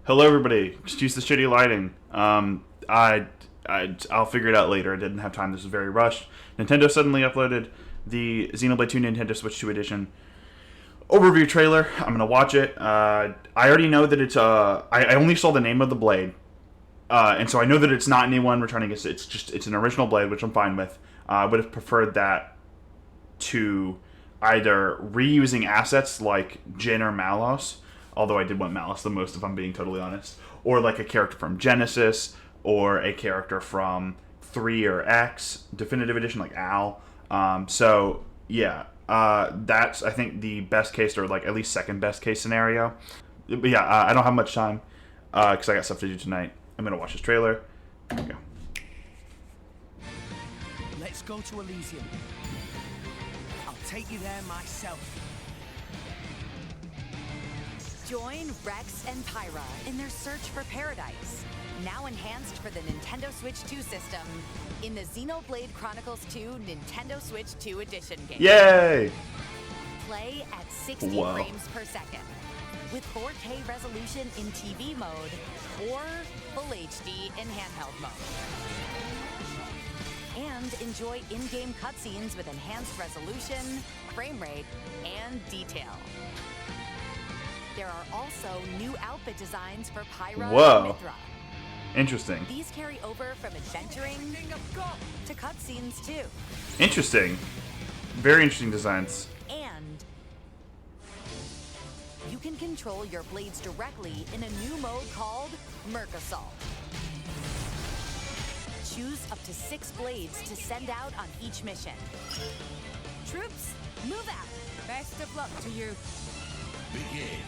Hello, everybody. Excuse the shitty lighting. I'll figure it out later. I didn't have time. This was very rushed. Nintendo suddenly uploaded the Xenoblade 2 Nintendo Switch 2 edition overview trailer. I'm gonna watch it. I already know that it's I only saw the name of the blade, and so I know that it's not anyone returning. It's an original blade, which I'm fine with. I would have preferred that to either reusing assets like Jin or Malos, although I did want Malice the most, if I'm being totally honest, or like a character from Genesis, or a character from 3 or X Definitive Edition, like Al. So yeah, that's I think the best case, or like at least second best case scenario. But yeah, I don't have much time because I got stuff to do tonight. I'm gonna watch this trailer. There we go. Let's go to Elysium. I'll take you there myself. Join Rex and Pyra in their search for paradise, now enhanced for the Nintendo Switch 2 system in the Xenoblade Chronicles 2 Nintendo Switch 2 Edition game. Yay! Play at 60 frames per second with 4K resolution in TV mode or Full HD in handheld mode. And enjoy in-game cutscenes with enhanced resolution, frame rate, and detail. There are also new outfit designs for Pyra and Mithra. Interesting. These carry over from adventuring to cutscenes too. Interesting. Very interesting designs. And you can control your blades directly in a new mode called Merc Assault. Choose up to 6 blades to send out on each mission. Troops, move out. Best of luck to you. Begin.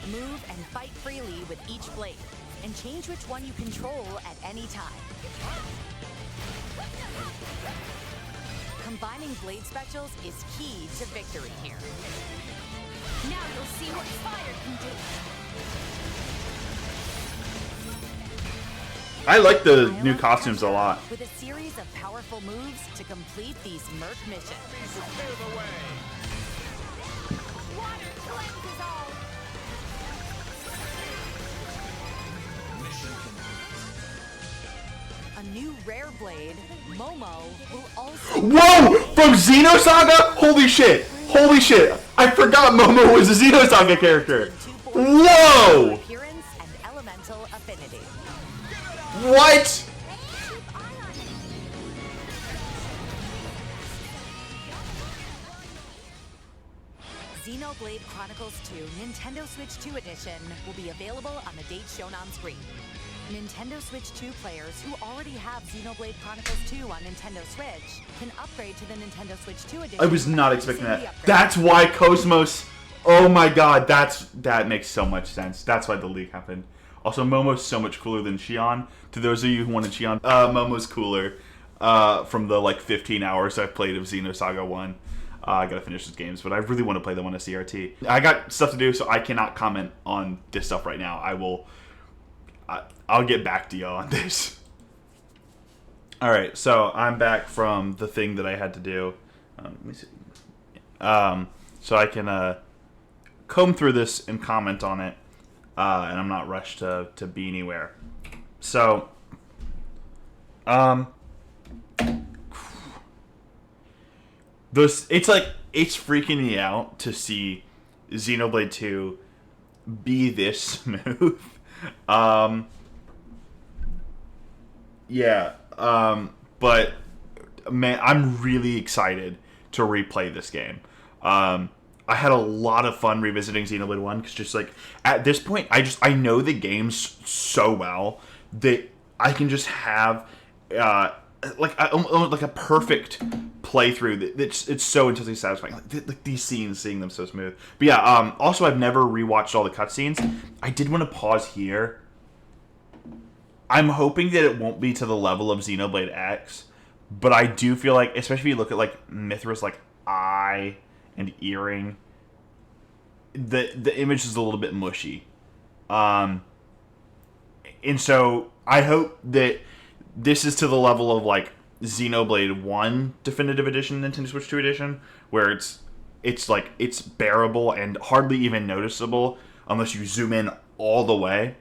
Move and fight freely with each blade, and change which one you control at any time. Combining blade specials is key to victory here. Now you'll see what fire can do. I like the new costumes a lot. With a series of powerful moves to complete these Merc missions. Water cleanses all. A new rare blade, Momo, will also... Whoa! From Xenosaga? Holy shit! Holy shit! I forgot Momo was a Xenosaga character! Whoa! Appearance and elemental affinity. What? Xenoblade Chronicles 2 Nintendo Switch 2 Edition will be available on the date shown on screen. Nintendo Switch 2 players who already have Xenoblade Chronicles 2 on Nintendo Switch can upgrade to the Nintendo Switch 2 Edition. I was not expecting that. That's why Cosmos... Oh my god, that makes so much sense. That's why the leak happened. Also, Momo's so much cooler than Xion. To those of you who wanted Xion, Momo's cooler from the like 15 hours I've played of Xenosaga 1. I gotta finish those games, but I really want to play them on a CRT. I got stuff to do, so I cannot comment on this stuff right now. I'll get back to y'all on this. Alright, so I'm back from the thing that I had to do. Let me see. So I can comb through this and comment on it, and I'm not rushed to be anywhere. So, it's freaking me out to see Xenoblade 2 be this smooth. But man, I'm really excited to replay this game. I had a lot of fun revisiting Xenoblade 1 because just like at this point, I know the games so well that I can just have like a perfect playthrough. It's so intensely satisfying. Like these scenes, seeing them so smooth. But yeah, also I've never rewatched all the cutscenes. I did want to pause here. I'm hoping that it won't be to the level of Xenoblade X, but I do feel like, especially if you look at like Mithra's like eye and earring, the image is a little bit mushy. And so I hope that this is to the level of like Xenoblade 1 Definitive Edition, Nintendo Switch 2 Edition, where it's bearable and hardly even noticeable unless you zoom in all the way.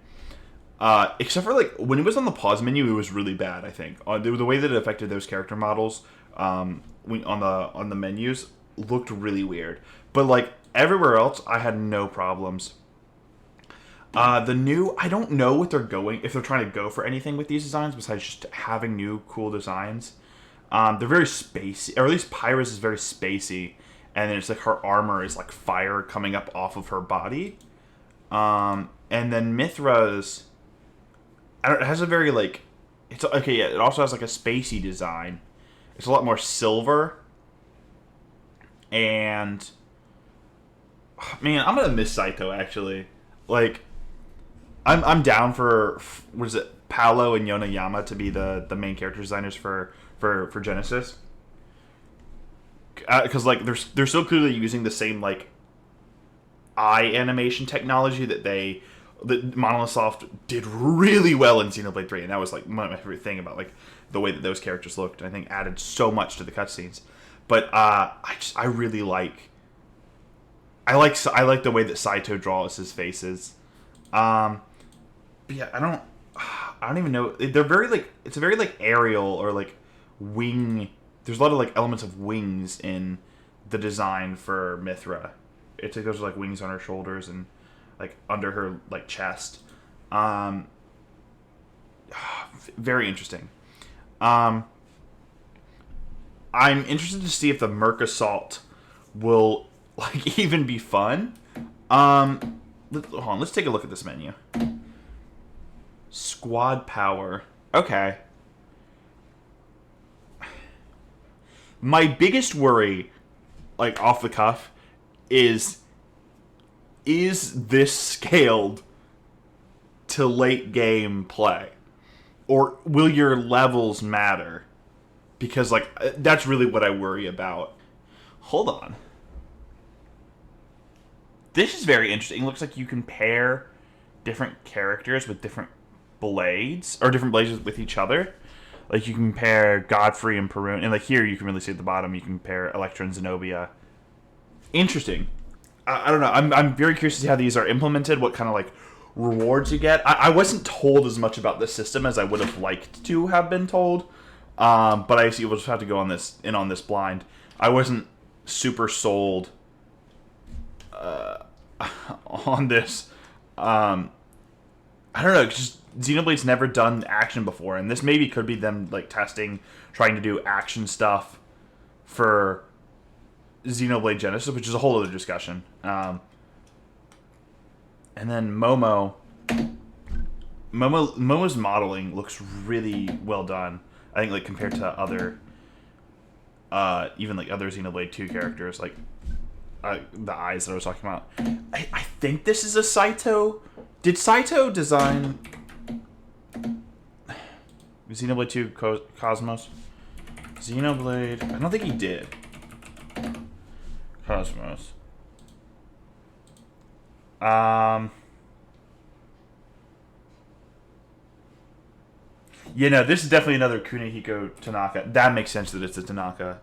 Except for like when it was on the pause menu, it was really bad. I think the way that it affected those character models on the menus looked really weird. But like everywhere else, I had no problems. I don't know what they're going, if they're trying to go for anything with these designs besides just having new cool designs. They're very spacey, or at least Pyrus is very spacey, and then it's like her armor is like fire coming up off of her body. And then Mithra's, it has a very like, it's okay. Yeah, it also has like a spacey design. It's a lot more silver. And man, I'm gonna miss Saito actually. Like, I'm down for what is it, Paolo and Yonayama to be the main character designers for Genesis. Because like they're so clearly using the same like eye animation technology that Monolith Soft did really well in Xenoblade 3, and that was like one of my favorite thing about like the way that those characters looked. I think added so much to the cutscenes. But I really like I like the way that Saito draws his faces. But yeah, I don't even know. They're very like, it's a very like aerial or like wing. There's a lot of like elements of wings in the design for Mithra. It's like those are like wings on her shoulders and like under her like chest. Very interesting. I'm interested to see if the Merc Assault will like even be fun. Hold on, let's take a look at this menu. Squad power. Okay. My biggest worry, like off the cuff, is this scaled to late game play? Or will your levels matter? Because, like, that's really what I worry about. Hold on. This is very interesting. It looks like you can pair different characters with different blades, or different blades with each other. Like, you can pair Godfrey and Perun, and like here you can really see at the bottom, you can pair Electra and Zenobia. Interesting. I don't know. I'm very curious to see how these are implemented, what kind of, like, rewards you get. I wasn't told as much about this system as I would have liked to have been told. But I see we'll just have to go on this blind. I wasn't super sold on this. I don't know, just Xenoblade's never done action before, and this maybe could be them like testing, trying to do action stuff for Xenoblade Genesis, which is a whole other discussion. And then Momo's modeling looks really well done. I think, like, compared to other, even, like, other Xenoblade 2 characters, like, the eyes that I was talking about. I think this is a Saito. Did Saito design Xenoblade 2 Cosmos? Xenoblade, I don't think he did. Cosmos. You know, this is definitely another Kunihiko Tanaka. That makes sense that it's a Tanaka.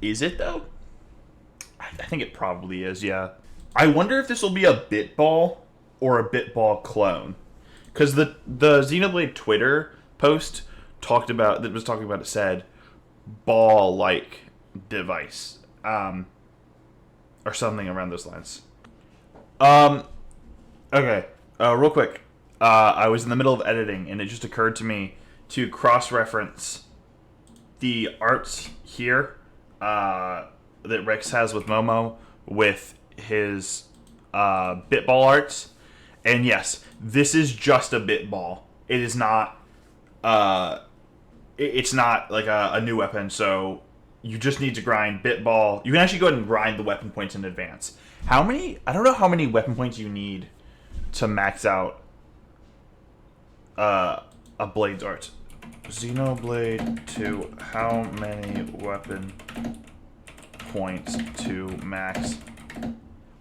Is it, though? I think it probably is, yeah. I wonder if this will be a Bitball or a Bitball clone. Because the Xenoblade Twitter post it said ball-like device. Or something around those lines. Okay. Real quick. I was in the middle of editing, and it just occurred to me to cross-reference the arts here that Rex has with Momo with his Bitball arts. And yes, this is just a Bitball. It is not... it's not like a new weapon, so you just need to grind Bitball. You can actually go ahead and grind the weapon points in advance. I don't know how many weapon points you need to max out a Blade's art. Xenoblade 2, how many weapon points to max?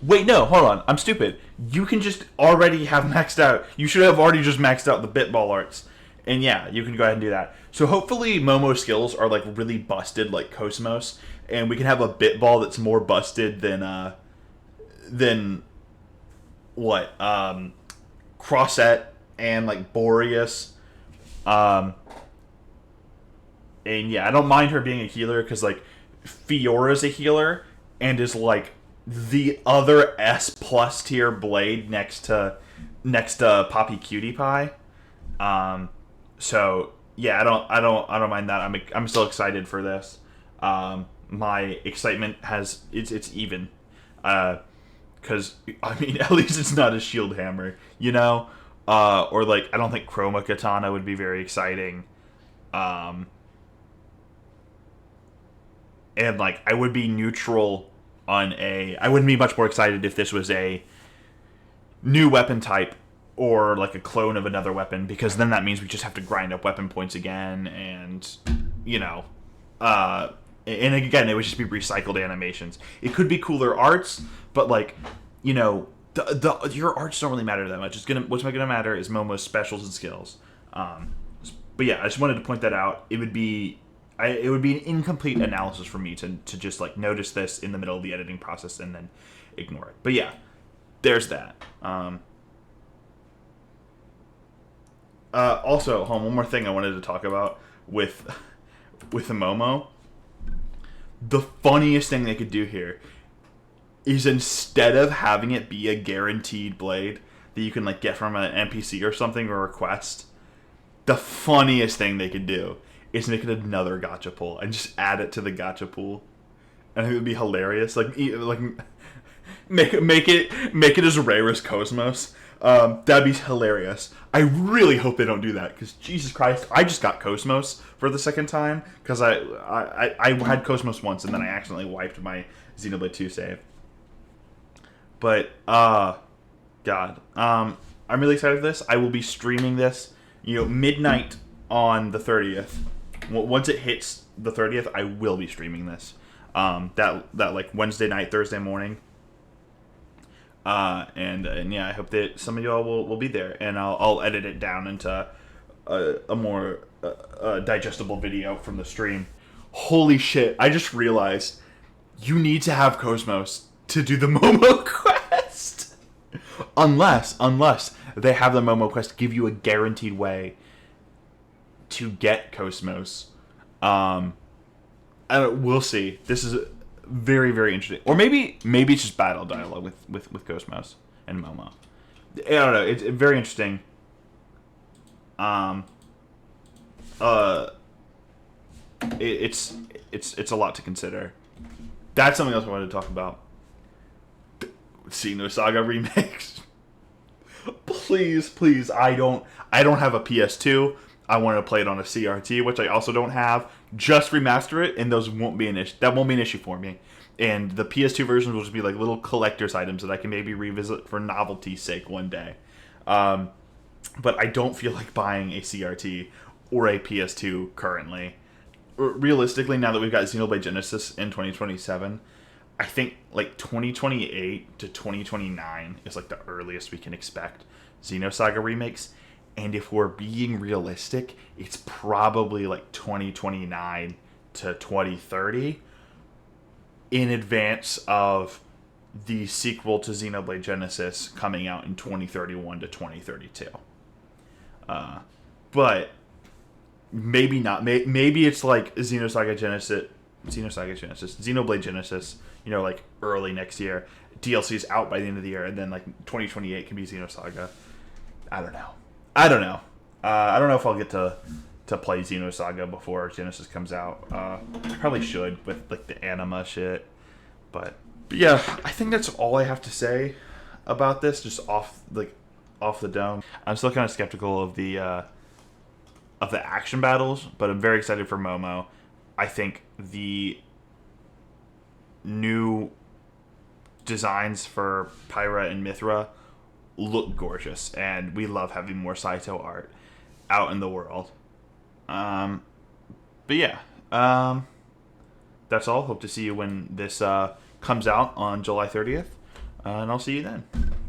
Wait, no, hold on. I'm stupid. You can just already have maxed out. You should have already just maxed out the Bitball arts. And yeah, you can go ahead and do that. So hopefully Momo's skills are like really busted like Cosmos, and we can have a Bitball that's more busted than what? Crossette and like Boreas. And yeah, I don't mind her being a healer because like Fiora's a healer and is like the other S plus tier blade next to Poppy Cutie Pie. So yeah, I don't mind that. I'm still excited for this. My excitement it's even, because I mean at least it's not a shield hammer, you know, or like I don't think Chroma Katana would be very exciting. And like I would be neutral on I wouldn't be much more excited if this was a new weapon type or like a clone of another weapon, because then that means we just have to grind up weapon points again, and you know, and again it would just be recycled animations. It could be cooler arts, but like, you know, your arts don't really matter that much. What's gonna matter is Momo's specials and skills. But yeah, I just wanted to point that out. It would be an incomplete analysis for me to just like notice this in the middle of the editing process and then ignore it. But yeah, there's that. Also, one more thing I wanted to talk about with Momo. The funniest thing they could do here is, instead of having it be a guaranteed blade that you can like get from an NPC or something or a quest, the funniest thing they could do is make it another gacha pool and just add it to the gacha pool. I think it would be hilarious. Like make it as rare as Cosmos. That'd be hilarious. I really hope they don't do that, because Jesus Christ, I just got Cosmos for the second time because I had Cosmos once and then I accidentally wiped my Xenoblade 2 save. But God, I'm really excited for this. I will be streaming this, midnight on the 30th. Once it hits the 30th, I will be streaming this. That like Wednesday night, Thursday morning. And yeah, I hope that some of y'all will be there, and I'll edit it down into a more digestible video from the stream. Holy shit! I just realized you need to have Cosmos to do the Momo quest, unless they have the Momo quest give you a guaranteed way to get Cosmos. We'll see. This is very, very interesting. Or maybe it's just battle dialogue with Cosmos and Momo. I don't know. It's very interesting. It's a lot to consider. That's something else I wanted to talk about. Xenosaga remakes. Please. I don't have a PS2. I want to play it on a CRT, which I also don't have. Just remaster it, and those won't be an issue. That won't be an issue for me. And the PS2 versions will just be like little collector's items that I can maybe revisit for novelty's sake one day. But I don't feel like buying a CRT or a PS2 currently. Realistically, now that we've got Xenoblade Genesis in 2027, I think like 2028 to 2029 is like the earliest we can expect Xenosaga remakes. And if we're being realistic, it's probably like 2029 to 2030 in advance of the sequel to Xenoblade Genesis coming out in 2031 to 2032. But maybe not. Maybe it's like Xenoblade Genesis, like early next year. DLC is out by the end of the year, and then like 2028 can be Xenosaga. I don't know. I don't know if I'll get to play Xenosaga before Genesis comes out. I probably should with like the anima shit. But yeah, I think that's all I have to say about this, just off the dome. I'm still kind of skeptical of the action battles, but I'm very excited for Momo. I think the new designs for Pyra and Mithra look gorgeous, and we love having more Saito art out in the world. But yeah, that's all. Hope to see you when this comes out on July 30th, and I'll see you then.